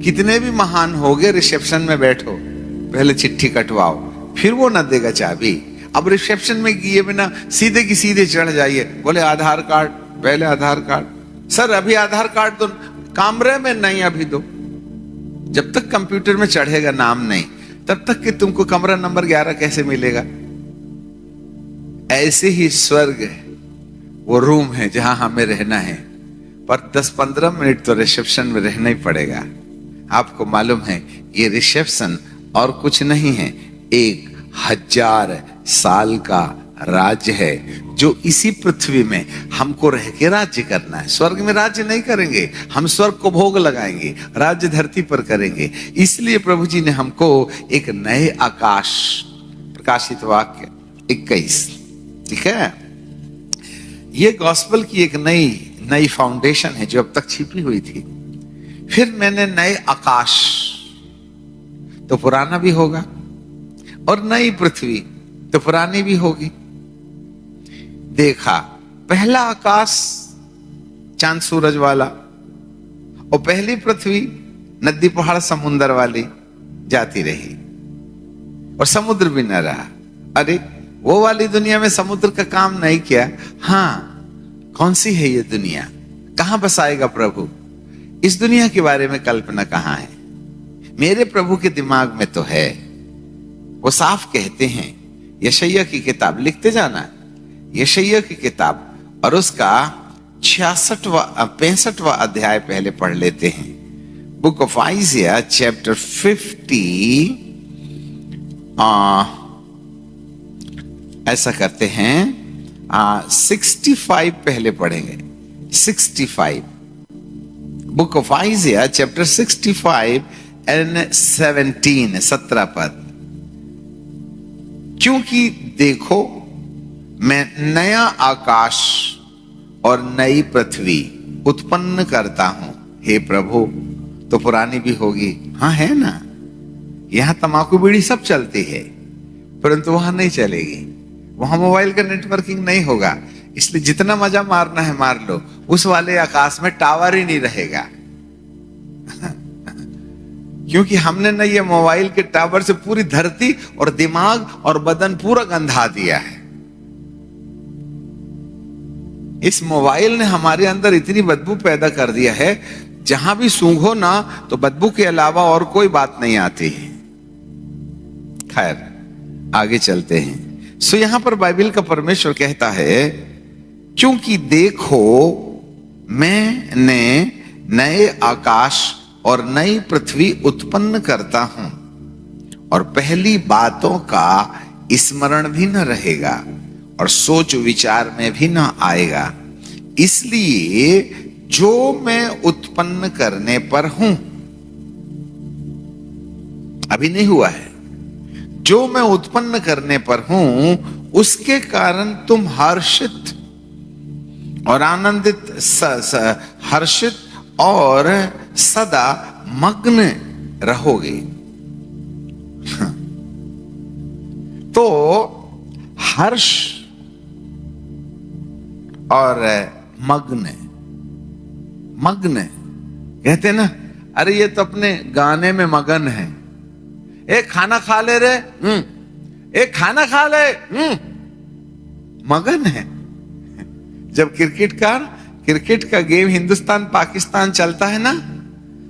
कितने भी महान हो गए, रिसेप्शन में बैठो, पहले चिट्ठी कटवाओ, फिर वो ना देगा चाबी। अब रिसेप्शन में किए बिना सीधे की सीधे चढ़ जाइए, बोले आधार कार्ड, पहले आधार कार्ड। सर अभी आधार कार्ड दो, कमरे में नहीं अभी दो। जब तक कंप्यूटर में चढ़ेगा नाम नहीं, तब तक कि तुमको कमरा नंबर 11 कैसे मिलेगा। ऐसे ही स्वर्ग वो रूम है जहां हमें रहना है, पर 10-15 मिनट तो रिसेप्शन में रहना ही पड़ेगा। आपको मालूम है ये रिसेप्शन और कुछ नहीं है, 1000 साल का राज्य है जो इसी पृथ्वी में हमको रह के राज्य करना है। स्वर्ग में राज्य नहीं करेंगे हम, स्वर्ग को भोग लगाएंगे, राज्य धरती पर करेंगे। इसलिए प्रभु जी ने हमको एक नए आकाश, प्रकाशित वाक्य 21, ठीक है, ये गॉस्पेल की एक नई फाउंडेशन है जो अब तक छिपी हुई थी। फिर मैंने नए आकाश, तो पुराना भी होगा, और नई पृथ्वी तो पुरानी भी होगी, देखा। पहला आकाश चांद सूरज वाला, और पहली पृथ्वी नदी पहाड़ समुंदर वाली जाती रही, और समुद्र भी न रहा। अरे वो वाली दुनिया में समुद्र का काम नहीं किया। हाँ, कौन सी है ये दुनिया, कहां बसाएगा प्रभु, इस दुनिया के बारे में कल्पना कहां है। मेरे प्रभु के दिमाग में तो है। वो साफ कहते हैं, यशायाह की किताब लिखते जाना, यशायाह की किताब, और उसका 65वां अध्याय पहले पढ़ लेते हैं। बुक ऑफ आइजिया चैप्टर 50, ऐसा करते हैं 65 पहले पढ़ेंगे। 65 बुक ऑफ आइजिया चैप्टर 65 एंड 17 पद। क्योंकि देखो मैं नया आकाश और नई पृथ्वी उत्पन्न करता हूं, हे प्रभु, तो पुरानी भी होगी। हाँ है ना, यहां तंबाकू बीड़ी सब चलती है, परंतु वहां नहीं चलेगी, वहां मोबाइल का नेटवर्किंग नहीं होगा। इसलिए जितना मजा मारना है मार लो, उस वाले आकाश में टावर ही नहीं रहेगा। क्योंकि हमने ना ये मोबाइल के टावर से पूरी धरती और दिमाग और बदन पूरा गंधा दिया है। इस मोबाइल ने हमारे अंदर इतनी बदबू पैदा कर दिया है, जहां भी सूंघो ना तो बदबू के अलावा और कोई बात नहीं आती है। खैर आगे चलते हैं। सो यहां पर बाइबल का परमेश्वर कहता है, क्योंकि देखो मैंने नए आकाश और नई पृथ्वी उत्पन्न करता हूं, और पहली बातों का स्मरण भी न रहेगा और सोच विचार में भी न आएगा। इसलिए जो मैं उत्पन्न करने पर हूं, अभी नहीं हुआ है, जो मैं उत्पन्न करने पर हूं उसके कारण तुम हर्षित और आनंदित, हर्षित और सदा मग्न रहोगे। तो हर्ष और मग्न कहते हैं ना, अरे ये तो अपने गाने में मगन है। एक खाना खा ले रे, एक खाना खा ले, मगन है। जब क्रिकेट का गेम हिंदुस्तान पाकिस्तान चलता है ना,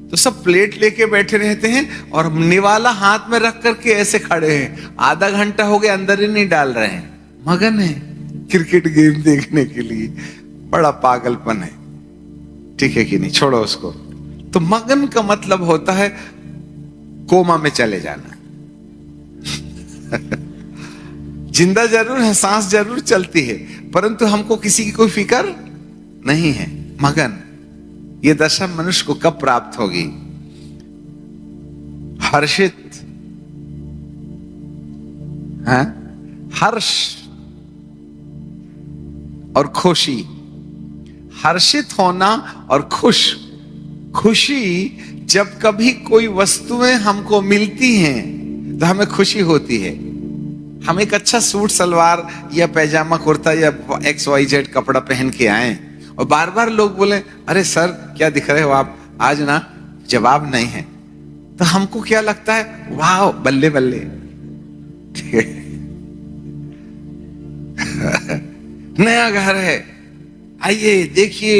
तो सब प्लेट लेके बैठे रहते हैं और निवाला हाथ में रख करके ऐसे खड़े हैं, आधा घंटा हो गया अंदर ही नहीं डाल रहे हैं, मगन है क्रिकेट गेम देखने के लिए। बड़ा पागलपन है, ठीक है कि नहीं, छोड़ो उसको। तो मगन का मतलब होता है कोमा में चले जाना। जिंदा जरूर है, सांस जरूर चलती है, परंतु हमको किसी की कोई फिक्र नहीं है, मगन। ये दशा मनुष्य को कब प्राप्त होगी? हर्षित, हाँ? हर्ष और खुशी, हर्षित होना और खुशी। जब कभी कोई वस्तुएं हमको मिलती हैं तो हमें खुशी होती है। हम एक अच्छा सूट सलवार या पैजामा कुर्ता या XYZ कपड़ा पहन के आए और बार बार लोग बोले, अरे सर क्या दिख रहे हो आप, आज ना जवाब नहीं है, तो हमको क्या लगता है, वाह बल्ले बल्ले, ठीक है। नया घर है, आइए देखिए,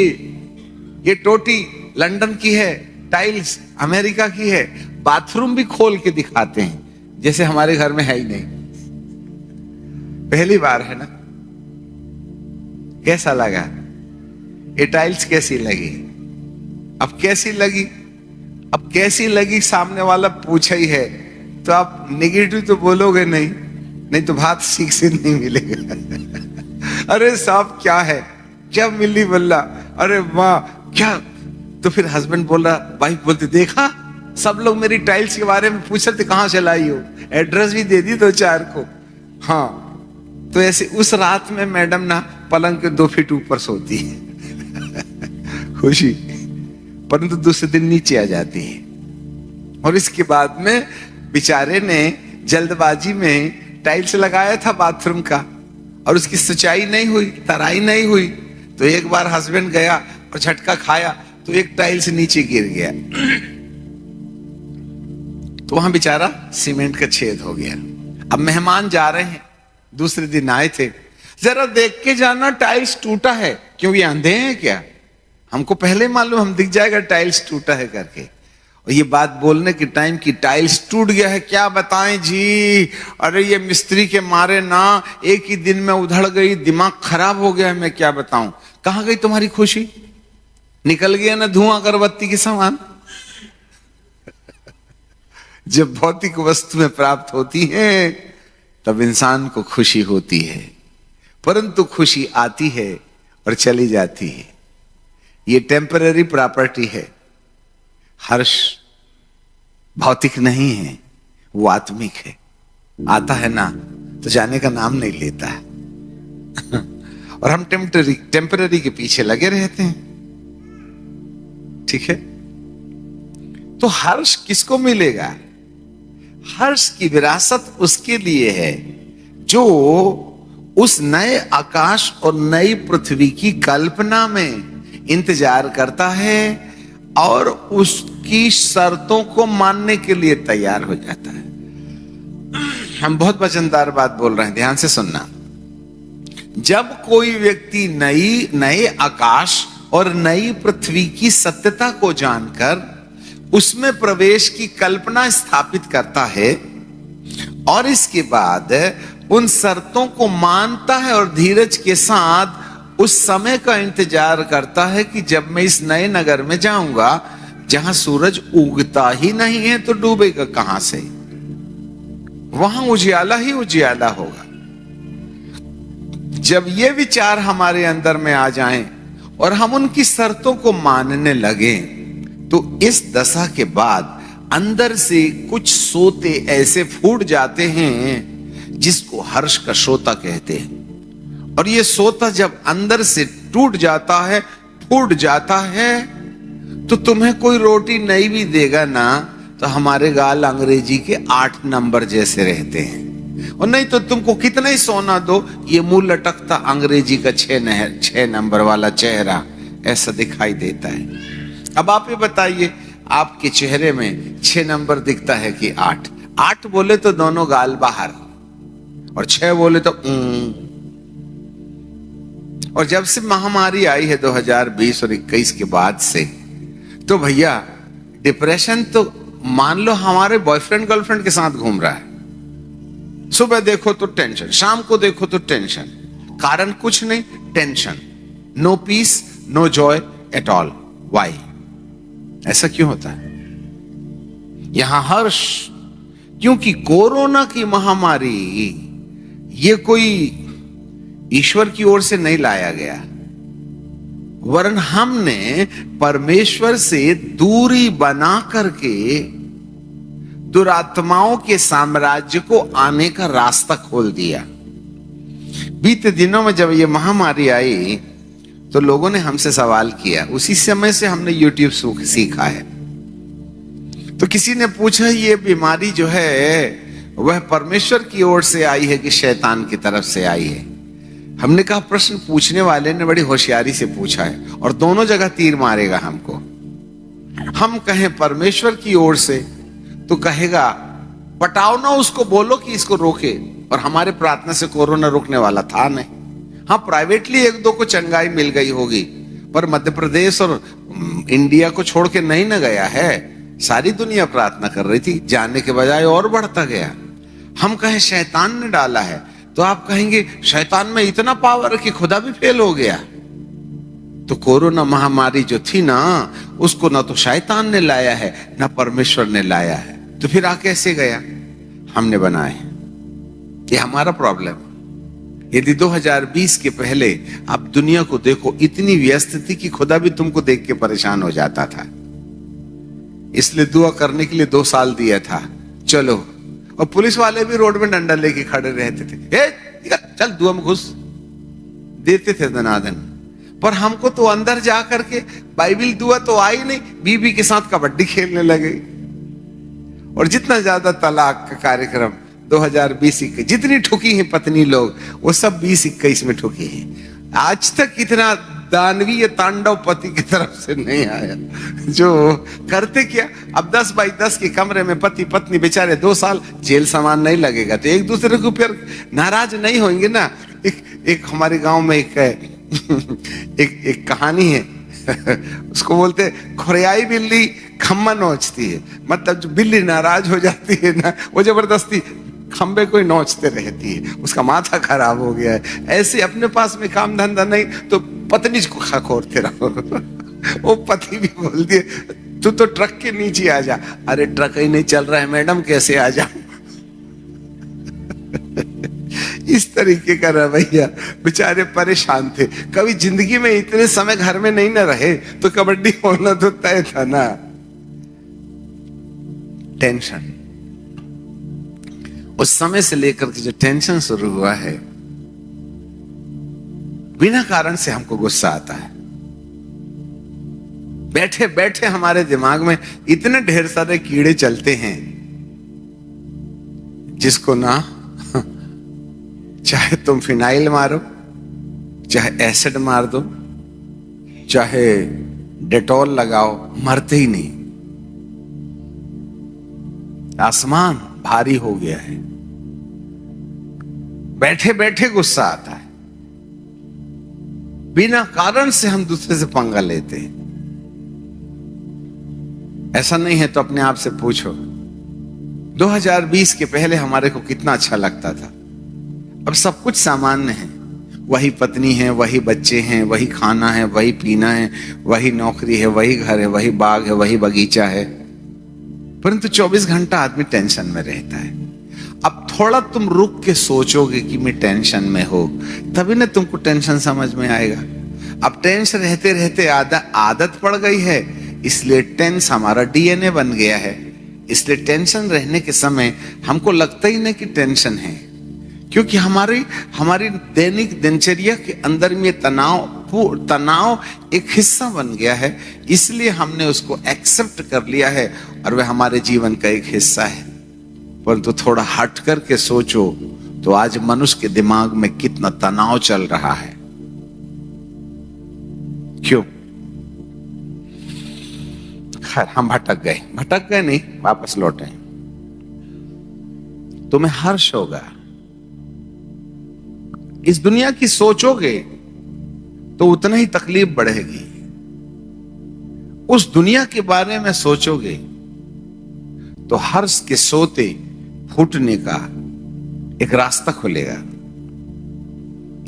ये टोटी लंदन की है, टाइल्स अमेरिका की है, बाथरूम भी खोल के दिखाते हैं जैसे हमारे घर में है ही नहीं। पहली बार है ना, कैसा लगा, ये टाइल्स कैसी लगी, अब कैसी लगी, अब कैसी लगी सामने वाला पूछा ही है तो आप नेगेटिव तो बोलोगे नहीं, नहीं तो बात सीख से नहीं मिलेगा। अरे साहब क्या है, क्या मिली बल्ला, अरे वाह क्या, तो फिर हस्बैंड बोल रहा, वाइफ बोलती देखा सब लोग मेरी टाइल्स के बारे में पूछ रहे थे कहां से लाई हो, एड्रेस भी दे दी 2-4 को। हाँ, तो ऐसे उस रात में मैडम ना पलंग के 2 फीट ऊपर सोती है खुशी, परंतु दूसरे दिन नीचे आ जाती है। और इसके बाद में बेचारे ने जल्दबाजी में टाइल्स लगाया था बाथरूम का, और उसकी सच्चाई नहीं हुई, तराई नहीं हुई, तो एक बार हस्बैंड गया और झटका खाया तो एक टाइल्स नीचे गिर गया, तो वहां बेचारा सीमेंट का छेद हो गया। अब मेहमान जा रहे हैं, दूसरे दिन आए थे, जरा देख के जाना टाइल्स टूटा है, क्यों ये अंधे हैं क्या, हमको पहले मालूम, हम दिख जाएगा टाइल्स टूटा है करके। और ये बात बोलने के टाइम की टाइल्स टूट गया है, क्या बताएं जी, अरे ये मिस्त्री के मारे ना एक ही दिन में उधड़ गई, दिमाग खराब हो गया है, मैं क्या बताऊं। कहां गई तुम्हारी खुशी, निकल गया ना धुआं अगरबत्ती के समान। जब भौतिक वस्तु में प्राप्त होती है तब इंसान को खुशी होती है, परंतु खुशी आती है और चली जाती है, ये टेम्पररी प्रॉपर्टी है। हर्ष भौतिक नहीं है, वो आत्मिक है, आता है ना तो जाने का नाम नहीं लेता है और हम टेम्पररी के पीछे लगे रहते हैं, ठीक है। तो हर्ष किसको मिलेगा, हर्ष की विरासत उसके लिए है जो उस नए आकाश और नई पृथ्वी की कल्पना में इंतजार करता है और उसकी शर्तों को मानने के लिए तैयार हो जाता है। हम बहुत वचनदार बात बोल रहे हैं, ध्यान से सुनना। जब कोई व्यक्ति नए आकाश और नई पृथ्वी की सत्यता को जानकर उसमें प्रवेश की कल्पना स्थापित करता है और इसके बाद उन शर्तों को मानता है और धीरज के साथ उस समय का इंतजार करता है कि जब मैं इस नए नगर में जाऊंगा जहां सूरज उगता ही नहीं है तो डूबेगा कहां से, वहां उजियाला ही उजियाला होगा। जब ये विचार हमारे अंदर में आ जाएं और हम उनकी शर्तों को मानने लगे तो इस दशा के बाद अंदर से कुछ सोते ऐसे फूट जाते हैं जिसको हर्ष का सोता कहते हैं। और ये सोता जब अंदर से टूट जाता है, फूट जाता है, तो तुम्हें कोई रोटी नहीं भी देगा ना तो हमारे गाल अंग्रेजी के 8 नंबर जैसे रहते हैं, और नहीं तो तुमको कितना ही सोना दो ये मुंह लटकता अंग्रेजी का 6 नंबर वाला चेहरा ऐसा दिखाई देता है। अब आप ये बताइए, आपके चेहरे में 6 नंबर दिखता है कि 8? 8 बोले तो दोनों गाल बाहर और 6 बोले तो और जब से महामारी आई है 2020 और 21 के बाद से, तो भैया डिप्रेशन तो मान लो हमारे बॉयफ्रेंड गर्लफ्रेंड के साथ घूम रहा है। सुबह देखो तो टेंशन, शाम को देखो तो टेंशन, कारण कुछ नहीं, tension, no peace no joy at all. Why? ऐसा क्यों होता है? यहां हर्ष, क्योंकि कोरोना की महामारी ये कोई ईश्वर की ओर से नहीं लाया गया, वरन हमने परमेश्वर से दूरी बना करके दुरात्माओं के साम्राज्य को आने का रास्ता खोल दिया। बीते दिनों में जब ये महामारी आई तो लोगों ने हमसे सवाल किया, उसी समय से हमने YouTube सीखा है। तो किसी ने पूछा ये बीमारी जो है वह परमेश्वर की ओर से आई है कि शैतान की तरफ से आई है? हमने कहा प्रश्न पूछने वाले ने बड़ी होशियारी से पूछा है और दोनों जगह तीर मारेगा हमको। हम कहें परमेश्वर की ओर से तो कहेगा पटाओ ना उसको, बोलो कि इसको रोके। और हमारे प्रार्थना से कोरोना रुकने वाला था नहीं। हाँ, प्राइवेटली एक दो को चंगाई मिल गई होगी, पर मध्य प्रदेश और इंडिया को छोड़ के नहीं न गया है। सारी दुनिया प्रार्थना कर रही थी, जाने के बजाय और बढ़ता गया। हम कहें शैतान ने डाला है, तो आप कहेंगे शैतान में इतना पावर कि खुदा भी फेल हो गया। तो कोरोना महामारी जो थी ना, उसको ना तो शैतान ने लाया है ना परमेश्वर ने लाया है। तो फिर आ कैसे गया? हमने बनाए। ये हमारा प्रॉब्लम। यदि 2020 के पहले आप दुनिया को देखो, इतनी व्यस्त थी कि खुदा भी तुमको देख के परेशान हो जाता था। इसलिए दुआ करने के लिए 2 साल दिया था, चलो। और पुलिस वाले भी रोड में डंडा लेके खड़े रहते थे, चल दुआ में घुस, देते थे दनादन। पर हमको तो अंदर जा करके बाइबिल दुआ तो आई नहीं, बीबी के साथ कबड्डी खेलने लगे। और जितना ज्यादा तलाक का कार्यक्रम 2020 जितनी ठुकी हैं पत्नी लोग, वो सब 2021 में ठुकी हैं। आज तक इतना दानवीय तांडव पति की तरफ से नहीं आया। जो करते क्या, अब 10 बाई 10 के कमरे में पति पत्नी बेचारे 2 साल, जेल सामान नहीं लगेगा तो एक दूसरे के ऊपर नाराज नहीं होंगे ना। एक हमारे गांव में एक कहानी है। उसको बोलते खुरियाई बिल्ली खम्मा नोचती है। मतलब जो बिल्ली नाराज हो जाती है ना, वो जबरदस्ती खंबे को ही नोचते रहती है, उसका माथा खराब हो गया है। ऐसे अपने पास में काम धंधा नहीं तो पत्नी को खखोरते रहो। वो पति भी बोलती है तू तो ट्रक के नीचे आ जा। अरे ट्रक ही नहीं चल रहा है मैडम, कैसे आ जा। इस तरीके का रवैया, बेचारे परेशान थे। कभी जिंदगी में इतने समय घर में नहीं न रहे तो कबड्डी होना तो तय था ना। टेंशन, उस समय से लेकर के जो टेंशन शुरू हुआ है, बिना कारण से हमको गुस्सा आता है। बैठे बैठे हमारे दिमाग में इतने ढेर सारे कीड़े चलते हैं, जिसको ना चाहे तुम फिनाइल मारो, चाहे एसिड मार दो, चाहे डेटॉल लगाओ, मरते ही नहीं। आसमान भारी हो गया है। बैठे बैठे गुस्सा आता है, बिना कारण से हम दूसरे से पंगा लेते हैं। ऐसा नहीं है तो अपने आप से पूछो, 2020 के पहले हमारे को कितना अच्छा लगता था। अब सब कुछ सामान्य है, वही पत्नी है, वही बच्चे हैं, वही खाना है, वही पीना है, वही नौकरी है, वही घर है, वही बाग है, वही बगीचा है। परंतु 24 घंटा आदमी टेंशन में रहता है। अब थोड़ा तुम रुक के सोचोगे कि मैं टेंशन में हो, तभी ना तुमको टेंशन समझ में आएगा। अब टेंशन रहते रहते आदत पड़ गई है, इसलिए टेंस हमारा डीएनए बन गया है। इसलिए टेंशन रहने के समय हमको लगता ही नहीं कि टेंशन है, क्योंकि हमारी दैनिक दिनचर्या के अंदर में तनाव एक हिस्सा बन गया है। इसलिए हमने उसको एक्सेप्ट कर लिया है और वह हमारे जीवन का एक हिस्सा है। परंतु थोड़ा हट करके सोचो तो आज मनुष्य के दिमाग में कितना तनाव चल रहा है। क्यों? खैर, हम भटक गए नहीं, वापस लौटे। तुम्हें हर्ष होगा, इस दुनिया की सोचोगे तो उतना ही तकलीफ बढ़ेगी। उस दुनिया के बारे में सोचोगे तो हर्ष के सोते फूटने का एक रास्ता खुलेगा।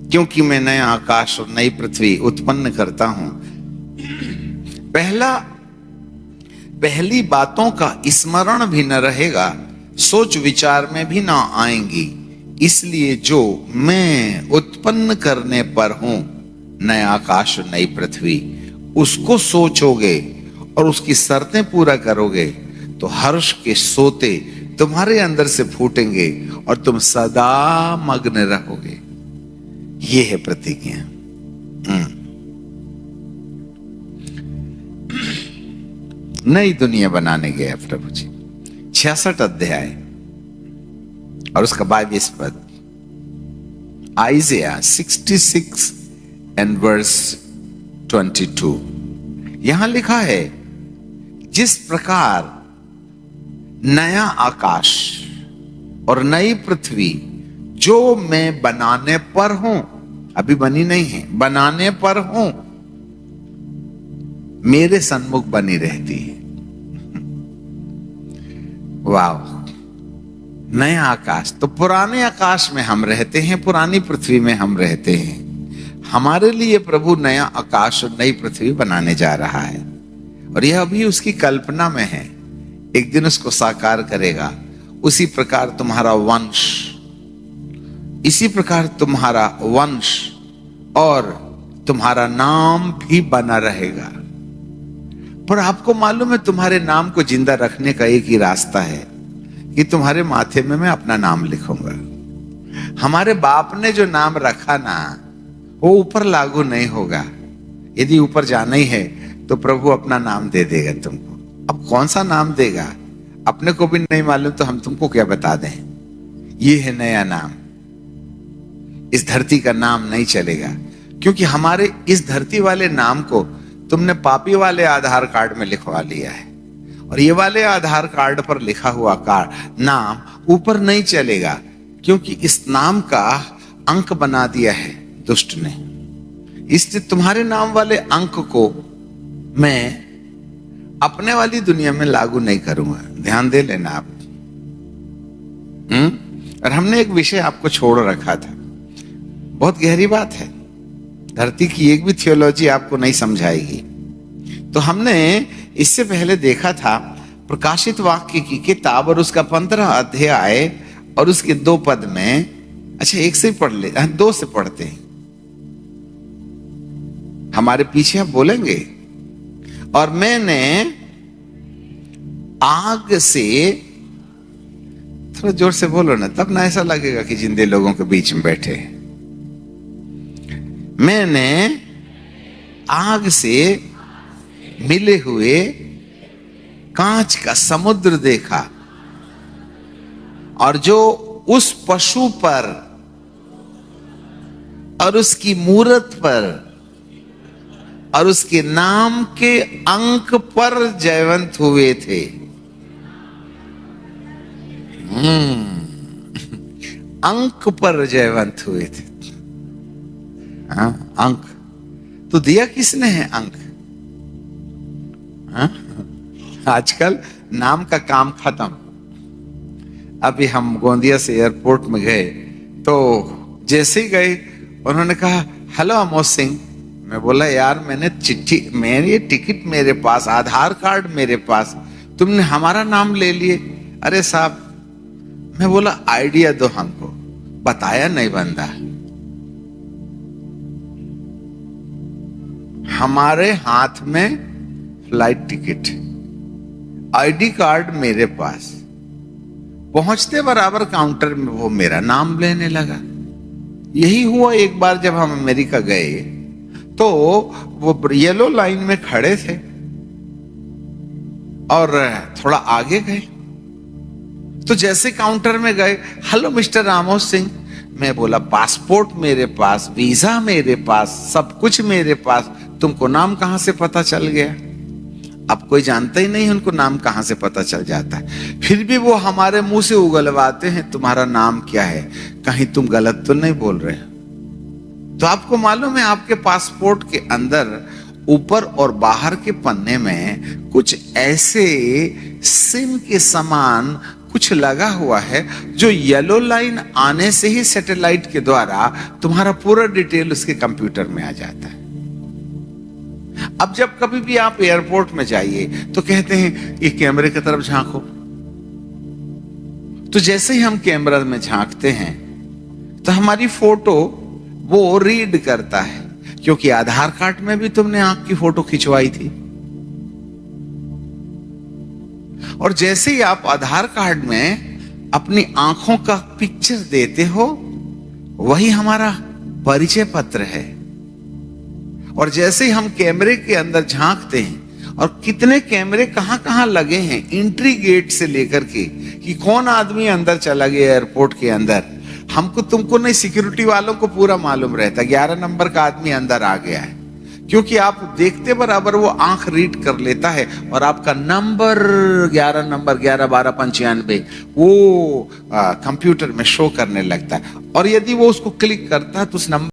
क्योंकि मैं नया आकाश और नई पृथ्वी उत्पन्न करता हूं। पहली बातों का स्मरण भी न रहेगा, सोच विचार में भी ना आएंगी। इसलिए जो मैं उत्पन्न करने पर हूं, नया आकाश और नई पृथ्वी, उसको सोचोगे और उसकी शर्तें पूरा करोगे तो हर्ष के सोते तुम्हारे अंदर से फूटेंगे और तुम सदा मग्न रहोगे। ये है प्रतिज्ञा। नई दुनिया बनाने गया प्रभु जी। 66 अध्याय और उसका 22 पद, आइज़िया 66 एंड वर्स 22। यहां लिखा है, जिस प्रकार नया आकाश और नई पृथ्वी जो मैं बनाने पर हूं, अभी बनी नहीं है, बनाने पर हूं, मेरे सन्मुख बनी रहती है। वाह! नया आकाश, तो पुराने आकाश में हम रहते हैं, पुरानी पृथ्वी में हम रहते हैं। हमारे लिए प्रभु नया आकाश और नई पृथ्वी बनाने जा रहा है, और यह अभी उसकी कल्पना में है। एक दिन उसको साकार करेगा। उसी प्रकार तुम्हारा वंश, इसी प्रकार तुम्हारा वंश और तुम्हारा नाम भी बना रहेगा। पर आपको मालूम है, तुम्हारे नाम को जिंदा रखने का एक ही रास्ता है कि तुम्हारे माथे में मैं अपना नाम लिखूंगा। हमारे बाप ने जो नाम रखा ना, वो ऊपर लागू नहीं होगा। यदि ऊपर जाना ही है तो प्रभु अपना नाम दे देगा तुमको। अब कौन सा नाम देगा अपने को भी नहीं मालूम, तो हम तुमको क्या बता दें। ये है नया नाम। इस धरती का नाम नहीं चलेगा, क्योंकि हमारे इस धरती वाले नाम को तुमने पापी वाले आधार कार्ड में लिखवा लिया है, और ये वाले आधार कार्ड पर लिखा हुआ नाम ऊपर नहीं चलेगा, क्योंकि इस नाम का अंक बना दिया है दुष्ट ने। इसलिए तुम्हारे नाम वाले अंक को मैं अपने वाली दुनिया में लागू नहीं करूंगा। ध्यान दे लेना आप। और हमने एक विषय आपको छोड़ रखा था, बहुत गहरी बात है, धरती की एक भी थियोलॉजी आपको नहीं समझाएगी। तो हमने इससे पहले देखा था प्रकाशित वाक्य की किताब और उसका 15 अध्याय और उसके 2 पद में। अच्छा, एक से ही पढ़ ले, 2 से पढ़ते हैं, हमारे पीछे आप बोलेंगे। और मैंने आग से, थोड़ा जोर से बोलो ना, तब ना ऐसा लगेगा कि जिंदे लोगों के बीच में बैठे। मैंने आग से मिले हुए कांच का समुद्र देखा, और जो उस पशु पर और उसकी मूरत पर और उसके नाम के अंक पर जयवंत हुए थे। अंक पर जयवंत हुए थे। हाँ, अंक तो दिया किसने है अंक? हाँ? आजकल नाम का काम खत्म। अभी हम गोंदिया से एयरपोर्ट में गए, तो जैसे ही गए उन्होंने कहा हेलो अमोद सिंह। मैं बोला यार, मेरी टिकट मेरे पास, आधार कार्ड मेरे पास, तुमने हमारा नाम ले लिए। अरे साहब, मैं बोला आइडिया दो हमको, बताया नहीं बंदा। हमारे हाथ में फ्लाइट टिकट, आईडी कार्ड मेरे पास, पहुंचते बराबर काउंटर में वो मेरा नाम लेने लगा। यही हुआ एक बार जब हम अमेरिका गए, तो वो येलो लाइन में खड़े थे और थोड़ा आगे गए, तो जैसे काउंटर में गए, हेलो मिस्टर आमोद सिंह। मैं बोला पासपोर्ट मेरे पास, वीजा मेरे पास, सब कुछ मेरे पास, तुमको नाम कहां से पता चल गया? अब कोई जानता ही नहीं उनको नाम कहां से पता चल जाता है। फिर भी वो हमारे मुंह से उगलवाते हैं तुम्हारा नाम क्या है, कहीं तुम गलत तो नहीं बोल रहे हो। तो आपको मालूम है, आपके पासपोर्ट के अंदर ऊपर और बाहर के पन्ने में कुछ ऐसे सिम के समान कुछ लगा हुआ है, जो येलो लाइन आने से ही सैटेलाइट के द्वारा तुम्हारा पूरा डिटेल उसके कंप्यूटर में आ जाता है। अब जब कभी भी आप एयरपोर्ट में जाइए तो कहते हैं ये कैमरे की तरफ झांको, तो जैसे ही हम कैमरा में झांकते हैं तो हमारी फोटो वो रीड करता है, क्योंकि आधार कार्ड में भी तुमने आंख की फोटो खिंचवाई थी। और जैसे ही आप आधार कार्ड में अपनी आंखों का पिक्चर देते हो, वही हमारा परिचय पत्र है। और जैसे ही हम कैमरे के अंदर झांकते हैं, और कितने कैमरे कहां कहां लगे हैं, एंट्री गेट से लेकर के कि कौन आदमी अंदर चला गया एयरपोर्ट के अंदर, हमको तुमको नहीं, सिक्योरिटी वालों को पूरा मालूम रहता, 11 नंबर का आदमी अंदर आ गया है। क्योंकि आप देखते बराबर वो आंख रीड कर लेता है और आपका नंबर 11 12 95 वो कंप्यूटर में शो करने लगता है। और यदि वो उसको क्लिक करता है तो उस नंबर